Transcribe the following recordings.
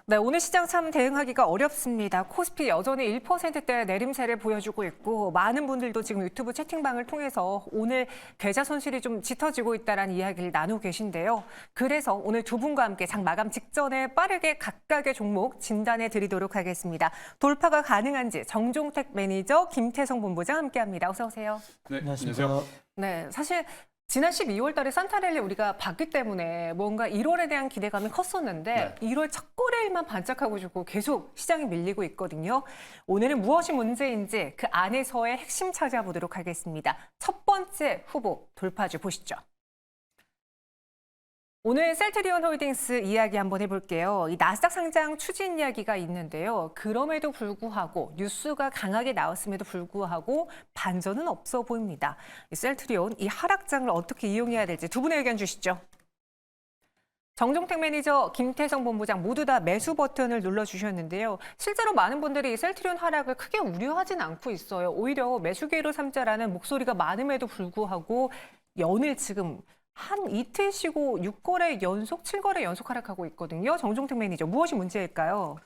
네, 오늘 시장 참 대응하기가 어렵습니다. 코스피 여전히 1%대 내림세를 보여주고 있고 많은 분들도 지금 유튜브 채팅방을 통해서 오늘 계좌 손실이 좀 짙어지고 있다는 이야기를 나누고 계신데요. 그래서 오늘 두 분과 함께 장 마감 직전에 빠르게 각각의 종목 진단해 드리도록 하겠습니다. 돌파가 가능한지 정종택 매니저, 김태성 본부장 함께합니다. 어서 오세요. 네, 안녕하세요. 네, 사실 지난 12월 달에 산타랠리 우리가 봤기 때문에 뭔가 1월에 대한 기대감이 컸었는데 1월 첫 거래일만 반짝하고 주고 계속 시장이 밀리고 있거든요. 오늘은 무엇이 문제인지 그 안에서의 핵심 찾아보도록 하겠습니다. 첫 번째 후보 돌파주 보시죠. 오늘 셀트리온 홀딩스 이야기 한번 해볼게요. 이 나스닥 상장 추진 이야기가 있는데요. 그럼에도 불구하고 뉴스가 강하게 나왔음에도 불구하고 반전은 없어 보입니다. 이 셀트리온 이 하락장을 어떻게 이용해야 될지 두 분의 의견 주시죠. 정종택 매니저, 김태성 본부장 모두 다 매수 버튼을 눌러주셨는데요. 실제로 많은 분들이 셀트리온 하락을 크게 우려하진 않고 있어요. 오히려 매수 기회로 삼자라는 목소리가 많음에도 불구하고 연일 지금 한 이틀 쉬고 6거래 연속, 7거래 연속 하락하고 있거든요. 정종택 매니저, 무엇이 문제일까요?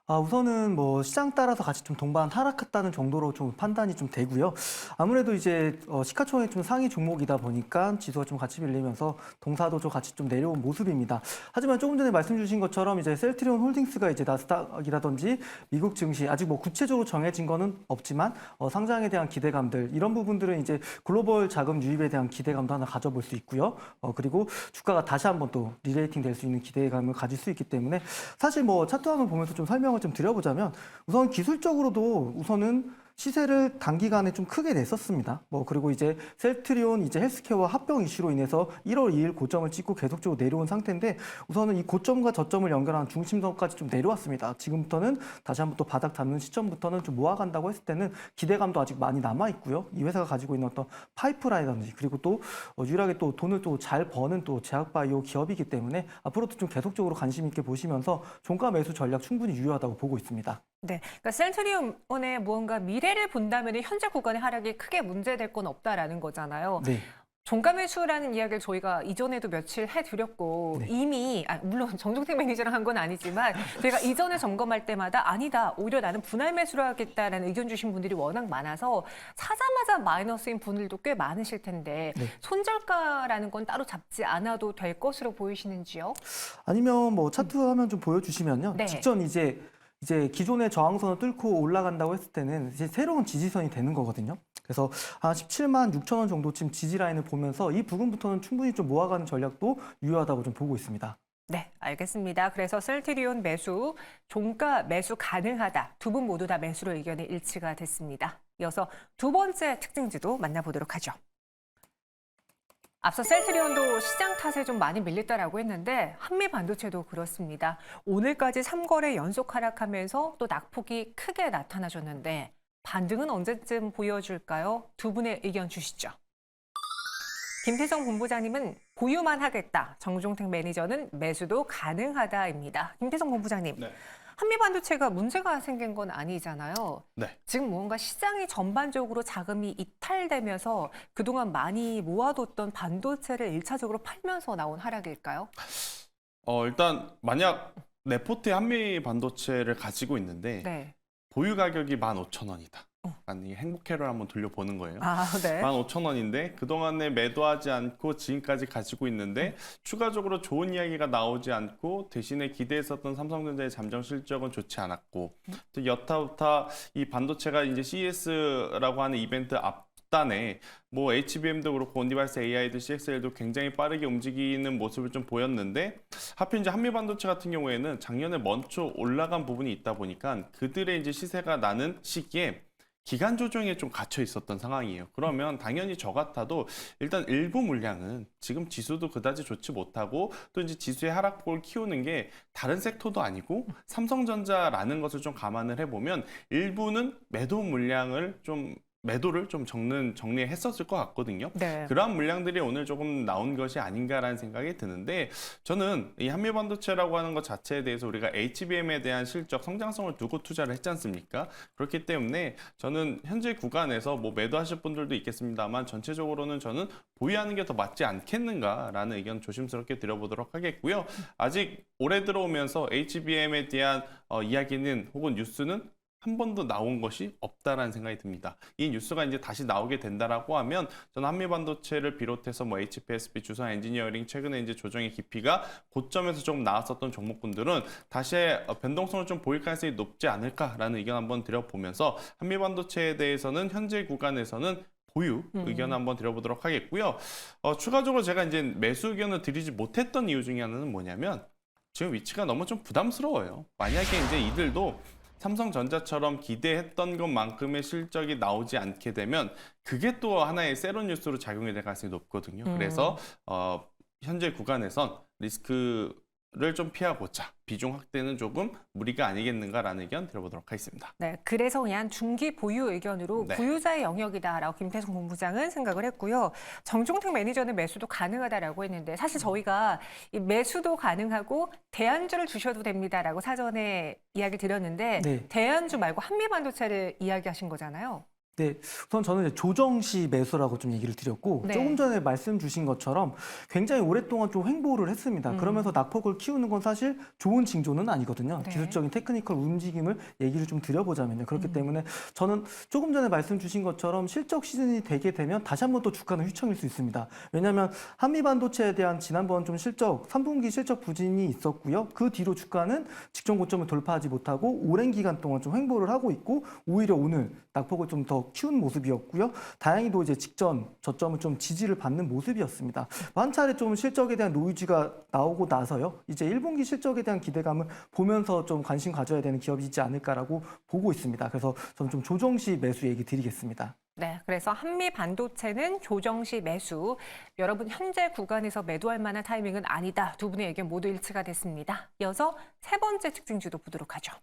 우선은 뭐 시장 따라서 같이 좀 동반 하락했다는 정도로 좀 판단이 좀 되고요. 아무래도 이제 시가총액 좀 상위 종목이다 보니까 지수가 좀 같이 밀리면서 동사도 좀 같이 좀 내려온 모습입니다. 하지만 조금 전에 말씀 주신 것처럼 이제 셀트리온 홀딩스가 이제 나스닥이라든지 미국 증시 아직 뭐 구체적으로 정해진 거는 없지만 상장에 대한 기대감들 이런 부분들은 이제 글로벌 자금 유입에 대한 기대감도 하나 가져볼 수 있고요. 그리고 주가가 다시 한번 또 리레이팅 될 수 있는 기대감을 가질 수 있기 때문에 사실 뭐 차트화면 보면서 좀 설명을 좀 드려보자면 우선 기술적으로도 우선은 시세를 단기간에 좀 크게 냈었습니다. 그리고 이제 셀트리온 이제 헬스케어와 합병 이슈로 인해서 1월 2일 고점을 찍고 계속적으로 내려온 상태인데 우선은 이 고점과 저점을 연결하는 중심선까지 좀 내려왔습니다. 지금부터는 다시 한번 또 바닥 잡는 시점부터는 좀 모아간다고 했을 때는 기대감도 아직 많이 남아 있고요. 이 회사가 가지고 있는 어떤 파이프라인이라든지 그리고 또 유일하게 또 돈을 또 잘 버는 또 제약바이오 기업이기 때문에 앞으로도 좀 계속적으로 관심 있게 보시면서 종가 매수 전략 충분히 유효하다고 보고 있습니다. 네, 그러니까 셀트리온의 무언가 미래를 본다면 현재 구간의 하락이 크게 문제될 건 없다라는 거잖아요. 네. 종가 매수라는 이야기를 저희가 이전에도 며칠 해드렸고 네. 이미 물론 정종택 매니저랑 한 건 아니지만 저희가 이전에 점검할 때마다 아니다 오히려 나는 분할 매수를 하겠다라는 의견 주신 분들이 워낙 많아서 사자마자 마이너스인 분들도 꽤 많으실 텐데 네. 손절가라는 건 따로 잡지 않아도 될 것으로 보이시는지요? 아니면 뭐 차트 화면 좀 보여주시면요. 네. 직전 이제 기존의 저항선을 뚫고 올라간다고 했을 때는 이제 새로운 지지선이 되는 거거든요. 그래서 한 17만 6천 원 정도쯤 지지 라인을 보면서 이 부분부터는 충분히 좀 모아가는 전략도 유효하다고 좀 보고 있습니다. 네, 알겠습니다. 그래서 셀트리온 매수, 종가 매수 가능하다. 두 분 모두 다 매수로 의견이 일치가 됐습니다. 이어서 두 번째 특징지도 만나보도록 하죠. 앞서 셀트리온도 시장 탓에 좀 많이 밀렸다라고 했는데 한미반도체도 그렇습니다. 오늘까지 3거래 연속 하락하면서 또 낙폭이 크게 나타나셨는데 반등은 언제쯤 보여줄까요? 두 분의 의견 주시죠. 김태성 본부장님은 보유만 하겠다. 정종택 매니저는 매수도 가능하다입니다. 김태성 본부장님. 네. 한미반도체가 문제가 생긴 건 아니잖아요. 네. 지금 뭔가 시장이 전반적으로 자금이 이탈되면서 그동안 많이 모아뒀던 반도체를 1차적으로 팔면서 나온 하락일까요? 일단 만약 네포트의 한미 반도체를 가지고 있는데 네. 보유 가격이 15,000원이다. 아니 행복회로를 한번 돌려보는 거예요. 네. 15,000원인데 그동안에 매도하지 않고 지금까지 가지고 있는데 추가적으로 좋은 이야기가 나오지 않고 대신에 기대했었던 삼성전자의 잠정 실적은 좋지 않았고 또 여타부타 이 반도체가 이제 CES라고 하는 이벤트 앞단에 뭐 HBM도 그렇고 온디바이스 AI도 CXL도 굉장히 빠르게 움직이는 모습을 좀 보였는데 하필 이제 한미 반도체 같은 경우에는 작년에 먼저 올라간 부분이 있다 보니까 그들의 이제 시세가 나는 시기에 기간 조정에 좀 갇혀 있었던 상황이에요. 그러면 당연히 저 같아도 일단 일부 물량은 지금 지수도 그다지 좋지 못하고 또 이제 지수의 하락폭을 키우는 게 다른 섹터도 아니고 삼성전자라는 것을 좀 감안을 해보면 일부는 매도 물량을 좀 매도를 좀 정리했었을 것 같거든요. 네. 그러한 물량들이 오늘 조금 나온 것이 아닌가라는 생각이 드는데 저는 이 한미반도체라고 하는 것 자체에 대해서 우리가 HBM에 대한 실적 성장성을 두고 투자를 했지 않습니까? 그렇기 때문에 저는 현재 구간에서 뭐 매도하실 분들도 있겠습니다만 전체적으로는 저는 보유하는 게 더 맞지 않겠는가라는 의견 조심스럽게 드려보도록 하겠고요. 아직 올해 들어오면서 HBM에 대한 이야기는 혹은 뉴스는 한 번도 나온 것이 없다라는 생각이 듭니다. 이 뉴스가 이제 다시 나오게 된다라고 하면 저는 한미반도체를 비롯해서 뭐 HPSP, 주성 엔지니어링 최근에 이제 조정의 깊이가 고점에서 조금 나왔었던 종목군들은 다시 변동성을 좀 보일 가능성이 높지 않을까라는 의견 한번 드려보면서 한미반도체에 대해서는 현재 구간에서는 보유 의견 한번 드려보도록 하겠고요. 추가적으로 제가 이제 매수 의견을 드리지 못했던 이유 중에 하나는 뭐냐면 지금 위치가 너무 좀 부담스러워요. 만약에 이제 이들도 삼성전자처럼 기대했던 것만큼의 실적이 나오지 않게 되면 그게 또 하나의 세로 뉴스로 작용이 될 가능성이 높거든요. 그래서 현재 구간에선 리스크를 좀 피하고자 비중 확대는 조금 무리가 아니겠는가라는 의견 들어보도록 하겠습니다. 네, 그래서 그냥 중기 보유 의견으로 네. 보유자의 영역이다라고 김태성 본부장은 생각을 했고요. 정종택 매니저는 매수도 가능하다라고 했는데 사실 저희가 이 매수도 가능하고 대안주를 주셔도 됩니다라고 사전에 이야기 드렸는데 네. 대안주 말고 한미반도체를 이야기하신 거잖아요. 네, 우선 저는 이제 조정 시 매수라고 좀 얘기를 드렸고 네. 조금 전에 말씀 주신 것처럼 굉장히 오랫동안 좀 횡보를 했습니다. 그러면서 낙폭을 키우는 건 사실 좋은 징조는 아니거든요. 네. 기술적인 테크니컬 움직임을 얘기를 좀 드려보자면요. 그렇기 때문에 저는 조금 전에 말씀 주신 것처럼 실적 시즌이 되게 되면 다시 한번 또 주가는 휘청일 수 있습니다. 왜냐하면 한미반도체에 대한 지난번 좀 실적 3분기 실적 부진이 있었고요. 그 뒤로 주가는 직전 고점을 돌파하지 못하고 오랜 기간 동안 좀 횡보를 하고 있고 오히려 오늘 낙폭을 좀 더 키운 모습이었고요. 다행히도 이제 직전 저점은 좀 지지를 받는 모습이었습니다. 한 차례 좀 실적에 대한 노이즈가 나오고 나서요. 이제 1분기 실적에 대한 기대감을 보면서 좀 관심 가져야 되는 기업이지 않을까라고 보고 있습니다. 그래서 저는 좀 조정 시 매수 얘기 드리겠습니다. 네, 그래서 한미반도체는 조정시 매수. 여러분 현재 구간에서 매도할 만한 타이밍은 아니다. 두 분의 의견 모두 일치가 됐습니다. 이어서 세 번째 특징주도 보도록 하죠.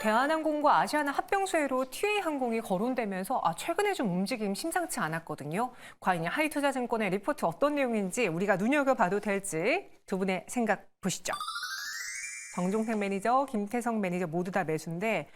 대한항공과 아시아나 합병수혜로 TA항공이 거론되면서 최근에 좀 움직임 심상치 않았거든요. 과연 하이투자증권의 리포트 어떤 내용인지 우리가 눈여겨봐도 될지 두 분의 생각 보시죠. 정종택 매니저, 김태성 매니저 모두 다 매수인데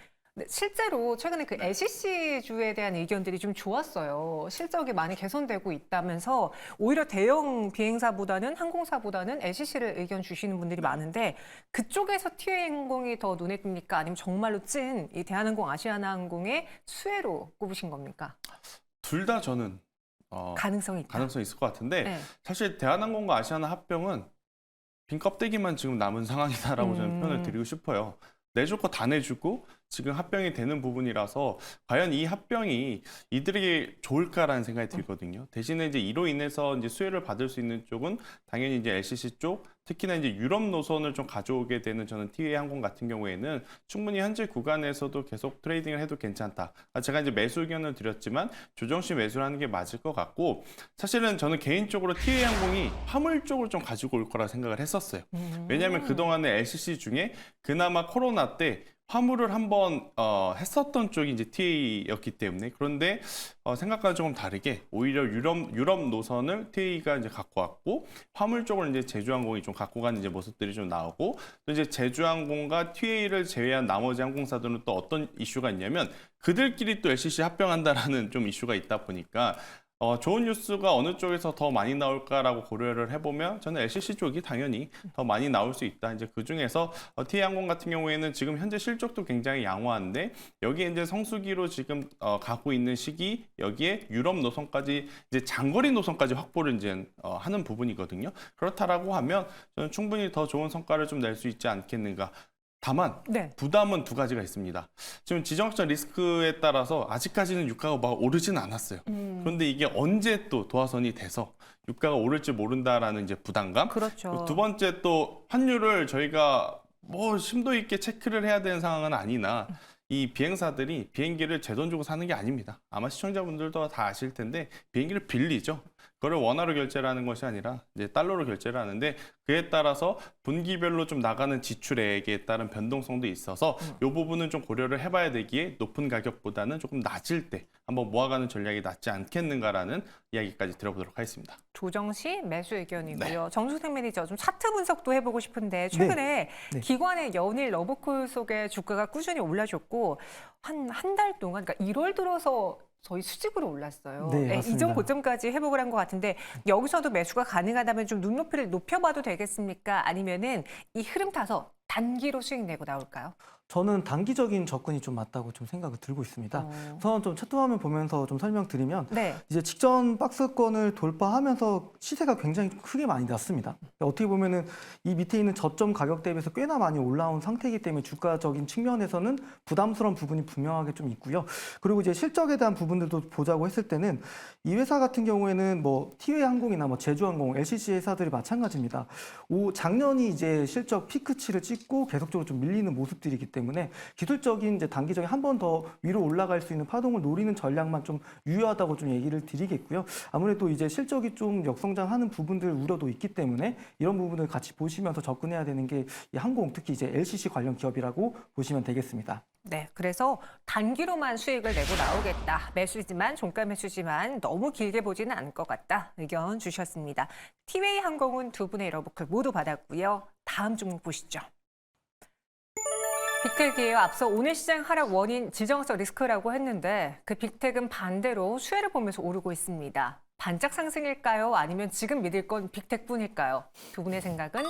실제로 최근에 그 LCC주에 대한 의견들이 좀 좋았어요. 실적이 많이 개선되고 있다면서 오히려 대형 비행사보다는 항공사보다는 LCC를 의견 주시는 분들이 많은데 그쪽에서 TA항공이 더 눈에 띕니까? 아니면 정말로 찐 이 대한항공, 아시아나항공의 수혜로 꼽으신 겁니까? 둘 다 저는 가능성이 있다. 가능성이 있을 것 같은데 네. 사실 대한항공과 아시아나 합병은 빈 껍데기만 지금 남은 상황이다라고 저는 표현을 드리고 싶어요. 내줄 거 다 내주고 지금 합병이 되는 부분이라서 과연 이 합병이 이들에게 좋을까라는 생각이 들거든요. 대신에 이제 이로 인해서 이제 수혜를 받을 수 있는 쪽은 당연히 이제 LCC 쪽, 특히나 이제 유럽 노선을 좀 가져오게 되는 저는 TA항공 같은 경우에는 충분히 현재 구간에서도 계속 트레이딩을 해도 괜찮다. 제가 이제 매수 의견을 드렸지만 조정시 매수를 하는 게 맞을 것 같고 사실은 저는 개인적으로 TA항공이 화물 쪽을 좀 가지고 올 거라 생각을 했었어요. 왜냐하면 그동안의 LCC 중에 그나마 코로나 때 화물을 한번 했었던 쪽이 이제 TA였기 때문에 그런데 생각과는 조금 다르게 오히려 유럽 노선을 TA가 이제 갖고 왔고 화물 쪽을 이제 제주항공이 좀 갖고 가는 이제 모습들이 좀 나오고 또 이제 제주항공과 TA를 제외한 나머지 항공사들은 또 어떤 이슈가 있냐면 그들끼리 또 LCC 합병한다라는 좀 이슈가 있다 보니까 좋은 뉴스가 어느 쪽에서 더 많이 나올까라고 고려를 해보면 저는 LCC 쪽이 당연히 더 많이 나올 수 있다. 이제 그 중에서 TA항공 같은 경우에는 지금 현재 실적도 굉장히 양호한데 여기에 이제 성수기로 지금 가고 있는 시기 여기에 유럽 노선까지 이제 장거리 노선까지 확보를 이제 하는 부분이거든요. 그렇다라고 하면 저는 충분히 더 좋은 성과를 좀 낼 수 있지 않겠는가. 다만 부담은 두 가지가 있습니다. 지금 지정학적 리스크에 따라서 아직까지는 유가가 막 오르진 않았어요. 그런데 이게 언제 또 도화선이 돼서 유가가 오를지 모른다라는 이제 부담감. 그렇죠. 두 번째 또 환율을 저희가 뭐 심도 있게 체크를 해야 되는 상황은 아니나 이 비행사들이 비행기를 제 돈 주고 사는 게 아닙니다. 아마 시청자분들도 다 아실 텐데 비행기를 빌리죠. 그걸 원화로 결제를 하는 것이 아니라 이제 달러로 결제를 하는데 그에 따라서 분기별로 좀 나가는 지출액에 따른 변동성도 있어서 이 부분은 좀 고려를 해봐야 되기에 높은 가격보다는 조금 낮을 때 한번 모아가는 전략이 낫지 않겠는가라는 이야기까지 들어보도록 하겠습니다. 조정 시 매수 의견이고요. 네. 정주택 매니저 좀 차트 분석도 해보고 싶은데 최근에 네. 기관의 연일 러브콜 속에 주가가 꾸준히 올라줬고 한 달 동안 그러니까 1월 들어서 저희 수직으로 올랐어요. 네, 네, 맞습니다. 이전 고점까지 회복을 한 것 같은데 여기서도 매수가 가능하다면 좀 눈높이를 높여봐도 되겠습니까? 아니면은 이 흐름 타서 단기로 수익 내고 나올까요? 저는 단기적인 접근이 좀 맞다고 좀 생각이 들고 있습니다. 우선 좀 차트화면 보면서 좀 설명드리면 네. 이제 직전 박스권을 돌파하면서 시세가 굉장히 좀 크게 많이 났습니다. 어떻게 보면은 이 밑에 있는 저점 가격 대비해서 꽤나 많이 올라온 상태이기 때문에 주가적인 측면에서는 부담스러운 부분이 분명하게 좀 있고요. 그리고 이제 실적에 대한 부분들도 보자고 했을 때는 이 회사 같은 경우에는 뭐 티웨이 항공이나 뭐 제주항공, LCC 회사들이 마찬가지입니다. 작년이 이제 실적 피크치를 찍고 계속적으로 좀 밀리는 모습들이기 때문에 기술적인 이제 단기적인 한 번 더 위로 올라갈 수 있는 파동을 노리는 전략만 좀 유효하다고 좀 얘기를 드리겠고요. 아무래도 이제 실적이 좀 역성장하는 부분들 우려도 있기 때문에 이런 부분을 같이 보시면서 접근해야 되는 게 이 항공 특히 이제 LCC 관련 기업이라고 보시면 되겠습니다. 네, 그래서 단기로만 수익을 내고 나오겠다. 매수지만 종가 매수지만 너무 길게 보지는 않을 것 같다. 의견 주셨습니다. 티웨이 항공은 두 분의 러브콜 모두 받았고요. 다음 종목 보시죠. 빅텍이에요. 앞서 오늘 시장 하락 원인 지정학적 리스크라고 했는데 그 빅텍은 반대로 수혜를 보면서 오르고 있습니다. 반짝 상승일까요? 아니면 지금 믿을 건 빅텍뿐일까요? 두 분의 생각은?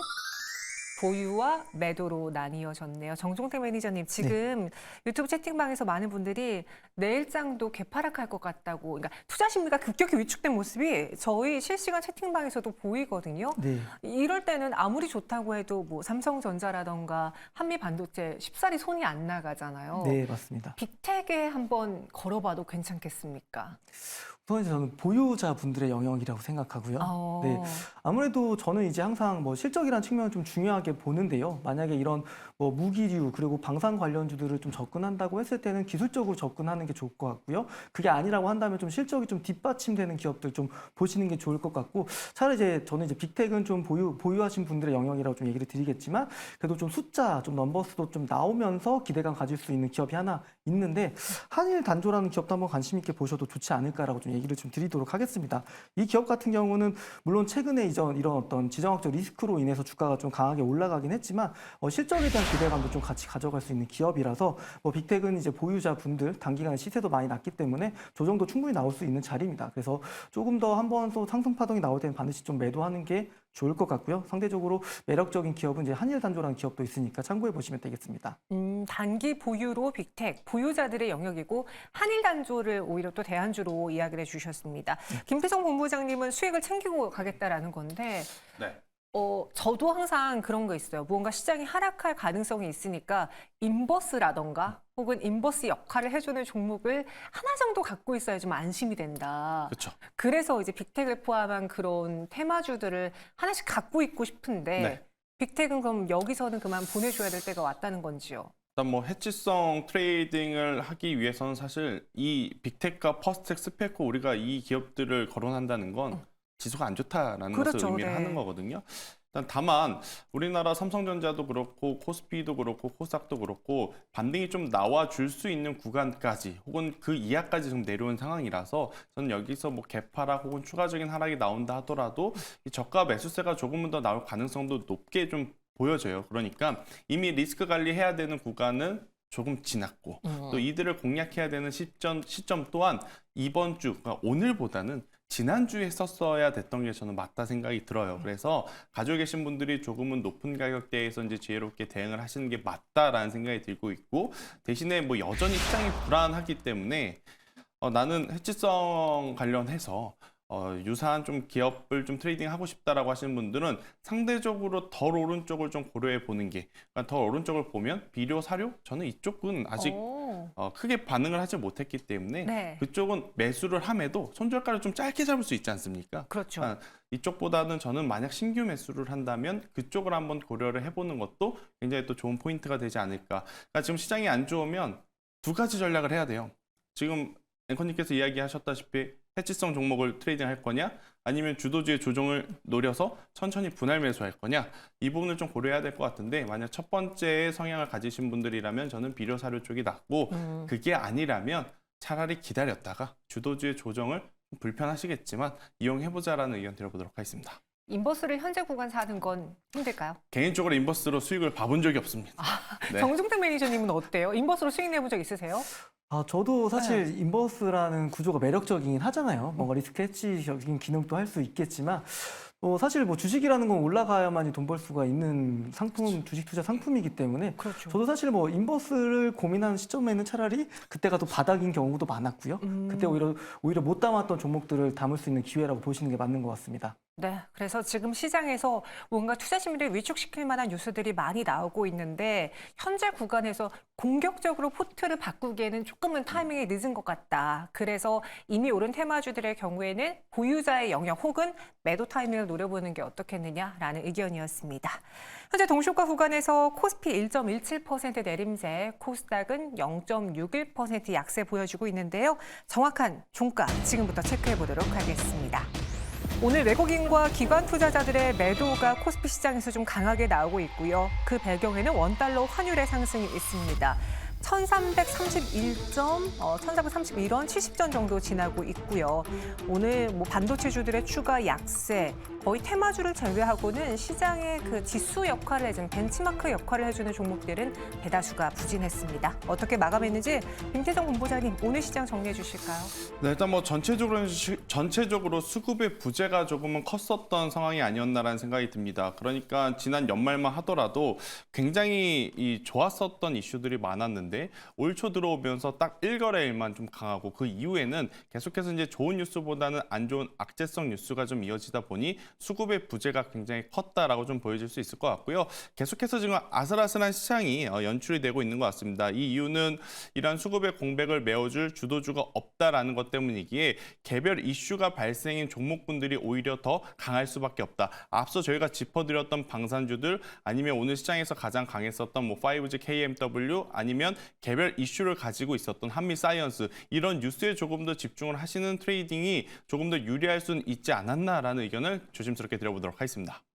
보유와 매도로 나뉘어졌네요. 정종택 매니저님, 지금 유튜브 채팅방에서 많은 분들이 내일장도 개파락할 것 같다고, 그러니까 투자 심리가 급격히 위축된 모습이 저희 실시간 채팅방에서도 보이거든요. 네. 이럴 때는 아무리 좋다고 해도 뭐 삼성전자라던가 한미반도체 쉽사리 손이 안 나가잖아요. 네, 맞습니다. 빅텍에 한번 걸어봐도 괜찮겠습니까? 우선 이제 저는 보유자분들의 영역이라고 생각하고요. 네. 아무래도 저는 이제 항상 뭐 실적이라는 측면을 좀 중요하게 보는데요. 만약에 이런 뭐 무기류 그리고 방산 관련주들을 좀 접근한다고 했을 때는 기술적으로 접근하는 게 좋을 것 같고요. 그게 아니라고 한다면 좀 실적이 좀 뒷받침되는 기업들 좀 보시는 게 좋을 것 같고 차라리 이제 저는 이제 빅텍은 좀 보유하신 분들의 영역이라고 좀 얘기를 드리겠지만 그래도 좀 숫자 좀 넘버스도 좀 나오면서 기대감 가질 수 있는 기업이 하나 있는데 한일 단조라는 기업도 한번 관심 있게 보셔도 좋지 않을까라고 좀 얘기를 좀 드리도록 하겠습니다. 이 기업 같은 경우는 물론 최근에 이런 어떤 지정학적 리스크로 인해서 주가가 좀 강하게 올라가긴 했지만 실적에 대한 기대감도 좀 같이 가져갈 수 있는 기업이라서 뭐 빅텍은 이제 보유자분들 단기간에 시세도 많이 났기 때문에 조정도 충분히 나올 수 있는 자리입니다. 그래서 조금 더 한 번 또 상승 파동이 나올 때는 반드시 좀 매도하는 게 좋을 것 같고요. 상대적으로 매력적인 기업은 이제 한일 단조라는 기업도 있으니까 참고해 보시면 되겠습니다. 단기 보유로 빅텍, 보유자들의 영역이고 한일 단조를 오히려 또 대안주로 이야기를 해주셨습니다. 김태성 본부장님은 수익을 챙기고 가겠다라는 건데 네. 저도 항상 그런 거 있어요. 무언가 시장이 하락할 가능성이 있으니까 인버스라던가 혹은 인버스 역할을 해주는 종목을 하나 정도 갖고 있어야 좀 안심이 된다. 그렇죠. 그래서 이제 빅텍을 포함한 그런 테마주들을 하나씩 갖고 있고 싶은데 네. 빅텍은 그럼 여기서는 그만 보내줘야 될 때가 왔다는 건지요? 일단 뭐 해치성 트레이딩을 하기 위해서는 사실 이 빅텍과 퍼스텍, 스페코 우리가 이 기업들을 거론한다는 건 지수가 안 좋다라는 그렇죠, 것을 의미를 네. 하는 거거든요. 일단 다만 우리나라 삼성전자도 그렇고 코스피도 그렇고 코스닥도 그렇고 반등이 좀 나와줄 수 있는 구간까지 혹은 그 이하까지 좀 내려온 상황이라서 저는 여기서 뭐 개파락 혹은 추가적인 하락이 나온다 하더라도 이 저가 매수세가 조금은 더 나올 가능성도 높게 좀 보여져요. 그러니까 이미 리스크 관리해야 되는 구간은 조금 지났고 또 이들을 공략해야 되는 시점 또한 이번 주, 그러니까 오늘보다는 지난주에 썼어야 됐던 게 저는 맞다 생각이 들어요. 그래서 가지고 계신 분들이 조금은 높은 가격대에서 이제 지혜롭게 대응을 하시는 게 맞다라는 생각이 들고 있고 대신에 뭐 여전히 시장이 불안하기 때문에 나는 해치성 관련해서 유사한 좀 기업을 좀 트레이딩 하고 싶다라고 하시는 분들은 상대적으로 덜 오른쪽을 좀 고려해 보는 게 그러니까 덜 오른쪽을 보면 비료, 사료 저는 이쪽은 아직 크게 반응을 하지 못했기 때문에 네. 그쪽은 매수를 함에도 손절가를 좀 짧게 잡을 수 있지 않습니까? 그렇죠. 이쪽보다는 저는 만약 신규 매수를 한다면 그쪽을 한번 고려를 해보는 것도 굉장히 또 좋은 포인트가 되지 않을까. 그러니까 지금 시장이 안 좋으면 두 가지 전략을 해야 돼요. 지금 앵커님께서 이야기하셨다시피 해치성 종목을 트레이딩할 거냐, 아니면 주도주의 조정을 노려서 천천히 분할 매수할 거냐, 이 부분을 좀 고려해야 될 것 같은데, 만약 첫 번째 성향을 가지신 분들이라면 저는 비료 사료 쪽이 낫고, 그게 아니라면 차라리 기다렸다가 주도주의 조정을 불편하시겠지만 이용해보자라는 의견 드려보도록 하겠습니다. 인버스를 현재 구간 사는 건 힘들까요? 개인적으로 인버스로 수익을 봐본 적이 없습니다. 네. 정종택 매니저님은 어때요? 인버스로 수익 내본 적 있으세요? 저도 사실 인버스라는 구조가 매력적이긴 하잖아요. 뭔가 리스크 해치적인 기능도 할 수 있겠지만 사실 뭐 주식이라는 건 올라가야만이 돈 벌 수가 있는 상품, 주식 투자 상품이기 때문에 그렇죠. 저도 사실 뭐 인버스를 고민하는 시점에는 차라리 그때가 또 바닥인 경우도 많았고요. 그때 오히려 못 담았던 종목들을 담을 수 있는 기회라고 보시는 게 맞는 것 같습니다. 네, 그래서 지금 시장에서 뭔가 투자 심리를 위축시킬 만한 뉴스들이 많이 나오고 있는데 현재 구간에서 공격적으로 포트를 바꾸기에는 조금은 타이밍이 늦은 것 같다. 그래서 이미 오른 테마주들의 경우에는 보유자의 영역 혹은 매도 타이밍을 노려보는 게 어떻겠느냐라는 의견이었습니다. 현재 동시효과 구간에서 코스피 1.17% 내림세, 코스닥은 0.61% 약세 보여주고 있는데요. 정확한 종가 지금부터 체크해 보도록 하겠습니다. 오늘 외국인과 기관 투자자들의 매도가 코스피 시장에서 좀 강하게 나오고 있고요. 그 배경에는 원달러 환율의 상승이 있습니다. 1431원 70전 정도 지나고 있고요. 오늘 뭐 반도체주들의 추가 약세, 거의 테마주를 제외하고는 시장의 그 지수 역할을 해주는 벤치마크 역할을 해주는 종목들은 대다수가 부진했습니다. 어떻게 마감했는지 김태성 본부장님 오늘 시장 정리해 주실까요? 네, 일단 뭐 전체적으로 수급의 부재가 조금은 컸었던 상황이 아니었나라는 생각이 듭니다. 그러니까 지난 연말만 하더라도 굉장히 좋았었던 이슈들이 많았는데 올 초 들어오면서 딱 1거래일만 좀 강하고 그 이후에는 계속해서 이제 좋은 뉴스보다는 안 좋은 악재성 뉴스가 좀 이어지다 보니 수급의 부재가 굉장히 컸다라고 좀 보여질 수 있을 것 같고요. 계속해서 지금 아슬아슬한 시장이 연출이 되고 있는 것 같습니다. 이 이유는 이러한 수급의 공백을 메워줄 주도주가 없다라는 것 때문이기에 개별 이슈가 발생인 종목군들이 오히려 더 강할 수밖에 없다. 앞서 저희가 짚어드렸던 방산주들 아니면 오늘 시장에서 가장 강했었던 뭐 5G KMW 아니면 개별 이슈를 가지고 있었던 한미사이언스 이런 뉴스에 조금 더 집중을 하시는 트레이딩이 조금 더 유리할 수는 있지 않았나라는 의견을 조심스럽게 드려보도록 하겠습니다.